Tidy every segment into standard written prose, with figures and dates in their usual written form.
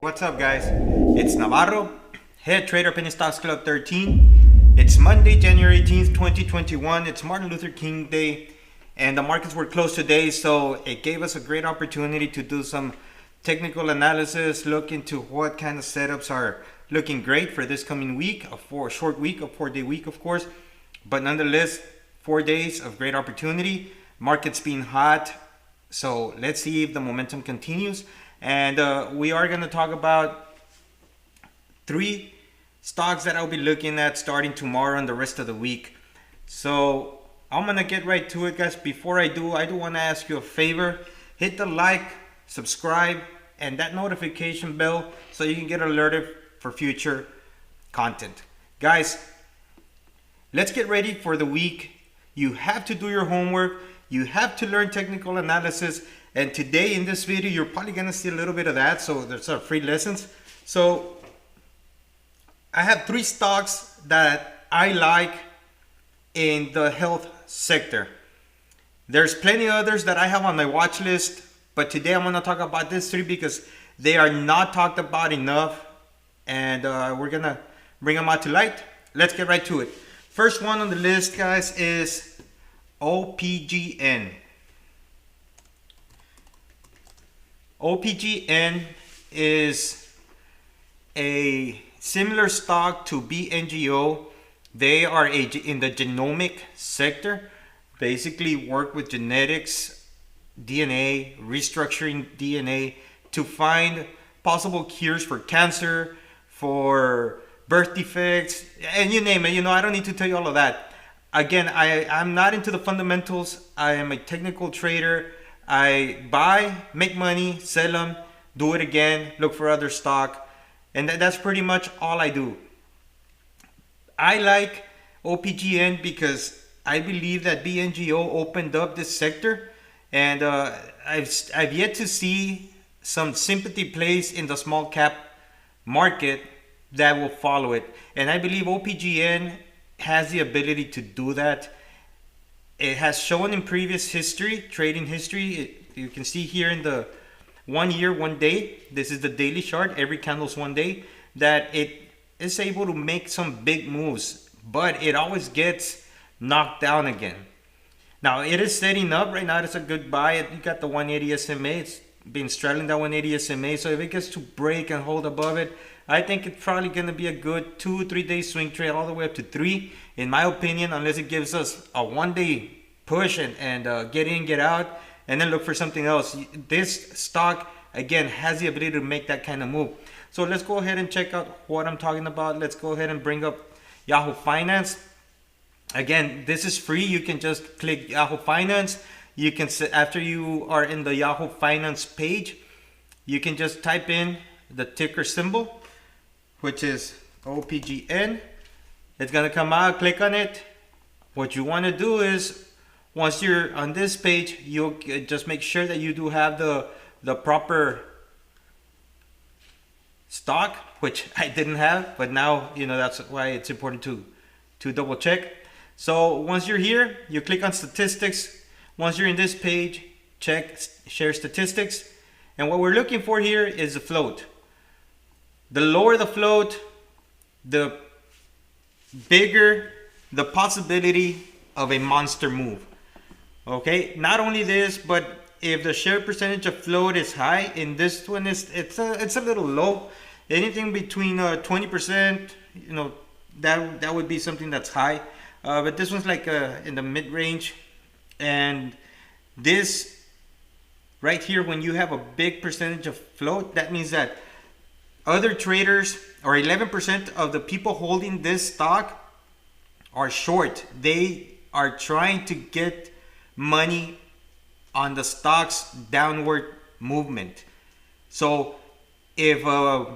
What's up, guys? It's Navarro, head trader Penny Stocks Club 13. It's Monday, January 18th, 2021. It's Martin Luther King Day, and the markets were closed today, so it gave us a great opportunity to do some technical analysis, look into what kind of setups are looking great for this coming week, a short week, a 4-day week, of course, but nonetheless, 4 days of great opportunity. Markets being hot, so let's see if the momentum continues. And we are going to talk about 3 stocks that I'll be looking at starting tomorrow and the rest of the week. So I'm going to get right to it, guys. Before I do want to ask you a favor. Hit the like, subscribe, and that notification bell so you can get alerted for future content. Guys, let's get ready for the week. You have to do your homework. You have to learn technical analysis. And today in this video, you're probably going to see a little bit of that. So there's our free lessons. So I have 3 stocks that I like in the health sector. There's plenty of others that I have on my watch list. But today I'm going to talk about these 3 because they are not talked about enough. And we're going to bring them out to light. Let's get right to it. First one on the list, guys, is Opgn. Opgn is a similar stock to BNGO. They are in the genomic sector, basically work with genetics, DNA, restructuring DNA to find possible cures for cancer, for birth defects, and you name it. You know, I don't need to tell you all of that. Again, I'm not into the fundamentals. I am a technical trader. I buy, make money, sell them, do it again, look for other stock. And that's pretty much all I do. I like Opgn because I believe that BNGO opened up this sector. And I've yet to see some sympathy plays in the small cap market that will follow it. And I believe Opgn has the ability to do that. It has shown in previous history, trading history, you can see here in the 1 year, 1 day, this is the daily chart, every candle's 1 day, that it is able to make some big moves, but it always gets knocked down again. Now it is setting up right now. It's a good buy. You got the 180 SMA. It's been straddling that 180 SMA. So if it gets to break and hold above it, I think it's probably going to be a good 2-3 day swing trade all the way up to 3, in my opinion, unless it gives us a 1 day push and get in, get out, and then look for something else. This stock, again, has the ability to make that kind of move. So let's go ahead and check out what I'm talking about. Let's go ahead and bring up Yahoo Finance. Again, this is free. You can just click Yahoo Finance. You can, after you are in the Yahoo Finance page, you can just type in the ticker symbol, which is Opgn. It's gonna come out, click on it. What you wanna do is, once you're on this page, you'll just make sure that you do have the proper stock, which I didn't have, but now, you know, that's why it's important to double check. So once you're here, you click on statistics. Once you're in this page, check share statistics. And what we're looking for here is the float. The lower the float, the bigger the possibility of a monster move. Okay, not only this, but if the share percentage of float is high, in this one it's a little low. Anything between 20%, you know, that would be something that's high. But this one's like in the mid range. And this right here, when you have a big percentage of float, that means that other traders, or 11% of the people holding this stock, are short. They are trying to get money on the stock's downward movement. So if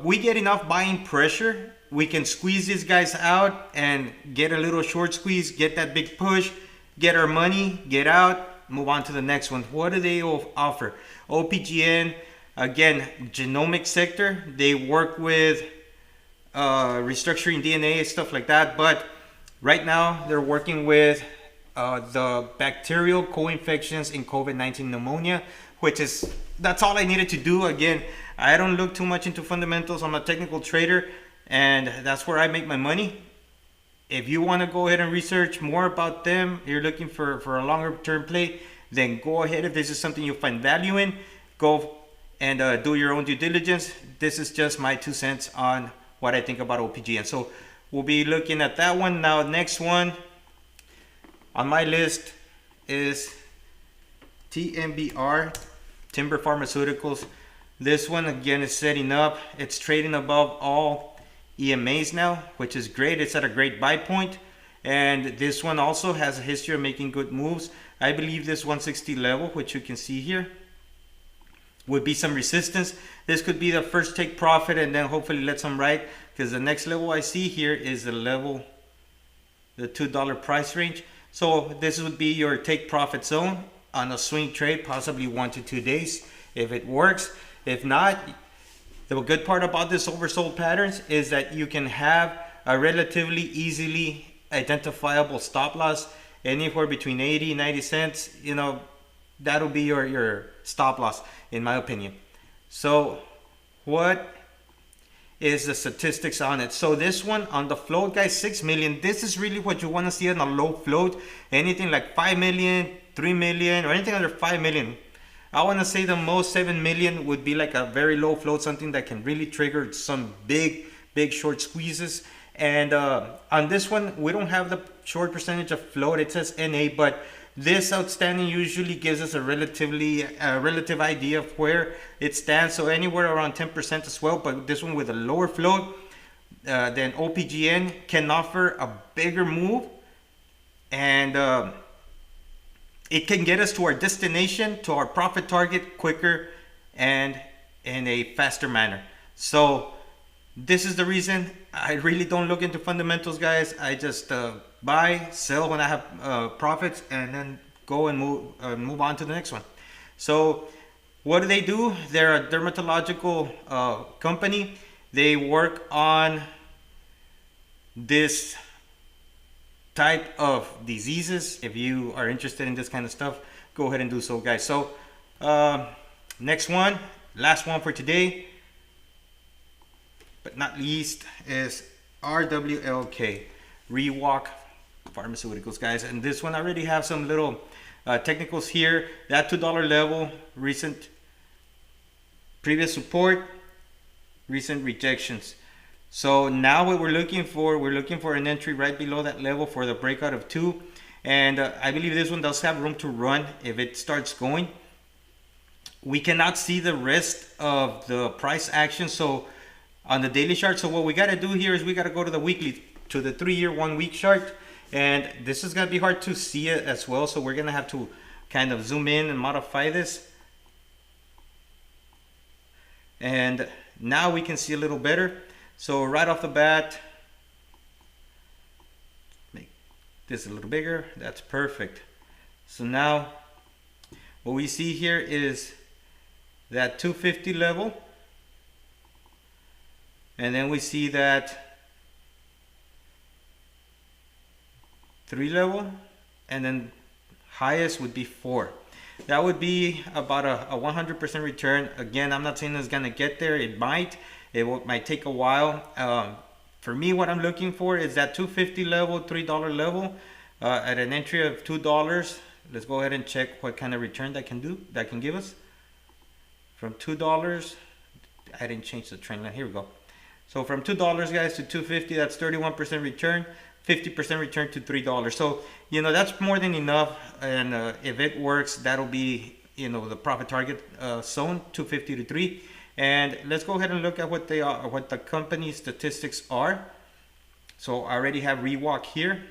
we get enough buying pressure, we can squeeze these guys out and get a little short squeeze, get that big push, get our money, get out, move on to the next one. What do they offer? Opgn, again, genomic sector. They work with restructuring DNA and stuff like that, but right now they're working with the bacterial co-infections in COVID-19 pneumonia, which is, that's all I needed to do. Again, I don't look too much into fundamentals. I'm a technical trader, and that's where I make my money. If you want to go ahead and research more about them, you're looking for a longer term play, then go ahead. If this is something you find value in, go and do your own due diligence. This is just my 2 cents on what I think about Opgn. So we'll be looking at that one. Now, next one on my list is Tmbr, Tmbr Pharmaceuticals. This one again is setting up. It's trading above all EMAs now, which is great. It's at a great buy point, and this one also has a history of making good moves. I believe this 160 level, which you can see here, would be some resistance. This could be the first take profit, and then hopefully let some ride, because the next level I see here is the level, the $2 price range. So this would be your take profit zone on a swing trade, possibly 1 to 2 days if it works. If not, the good part about this oversold patterns is that you can have a relatively easily identifiable stop loss anywhere between 80 90 cents. You know, that'll be your stop loss, in my opinion. So what is the statistics on it? So this one on the float, guys, 6 million. This is really what you want to see on a low float. Anything like 5 million, 3 million, or anything under 5 million. I want to say the most 7 million would be like a very low float, something that can really trigger some big short squeezes. And on this one, we don't have the short percentage of float. It says NA, but this outstanding usually gives us a relative idea of where it stands. So anywhere around 10% as well. But this one with a lower float than Opgn can offer a bigger move, and it can get us to our destination, to our profit target quicker and in a faster manner. So this is the reason I really don't look into fundamentals, guys. I just buy, sell when I have profits, and then go and move on to the next one. So what do? They're a dermatological company. They work on this type of diseases. If you are interested in this kind of stuff, go ahead and do so, guys. So next one, last one for today, but not least, is Rwlk, Rwlk Pharmaceuticals, guys. And this one I already have some little technicals here. That $2 level, recent previous support, recent rejections. So now what we're looking for an entry right below that level for the breakout of 2. And I believe this one does have room to run if it starts going. We cannot see the rest of the price action so on the daily chart. So what we got to do here is we got to go to the weekly, to the 3-year 1 week chart. And this is going to be hard to see it as well. So we're going to have to kind of zoom in and modify this. And now we can see a little better. So right off the bat, make this a little bigger. That's perfect. So now what we see here is that 250 level. And then we see that 3 level. And then highest would be 4. That would be about a 100% return. Again, I'm not saying it's going to get there. It might. Might take a while. For me, what I'm looking for is that 250 level, $3 level at an entry of $2. Let's go ahead and check what kind of return that can give us. From $2, I didn't change the trend line. Here we go. So from $2, guys, to 250, that's 31% return, 50% return to $3. So, you know, that's more than enough. And if it works, that'll be, you know, the profit target zone, 250 to 3. And let's go ahead and look at what they are, what the company statistics are. So I already have Rwlk here.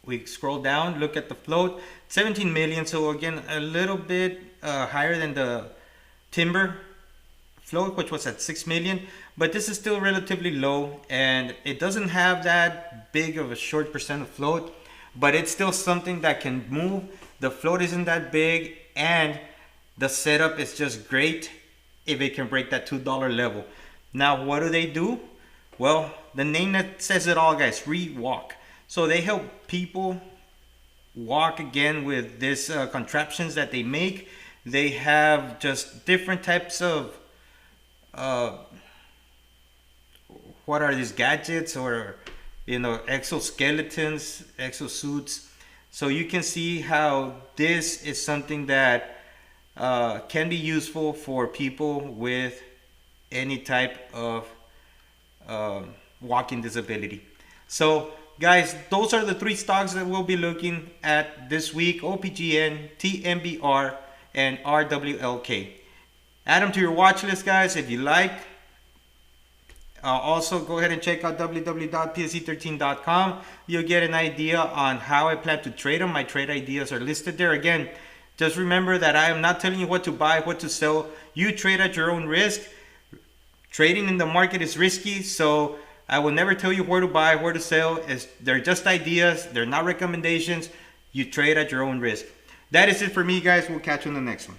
We scroll down, look at the float, 17 million. So again, a little bit higher than the Tmbr float, which was at 6 million. But this is still relatively low, and it doesn't have that big of a short percent of float, but it's still something that can move. The float isn't that big, and the setup is just great if it can break that $2 level. Now, what do? Well, the name that says it all, guys, Rwlk. So they help people walk again with this contraptions that they make. They have just different types of what are these gadgets, or exoskeletons, exosuits. So you can see how this is something that can be useful for people with any type of walking disability. So guys, those are the 3 stocks that we'll be looking at this week: Opgn, Tmbr, and Rwlk. Add them to your watch list, guys, if you like. Also, go ahead and check out www.pse13.com. You'll get an idea on how I plan to trade them. My trade ideas are listed there. Again, just remember that I am not telling you what to buy, what to sell. You trade at your own risk. Trading in the market is risky, so I will never tell you where to buy, where to sell. They're just ideas. They're not recommendations. You trade at your own risk. That is it for me, guys. We'll catch you on the next one.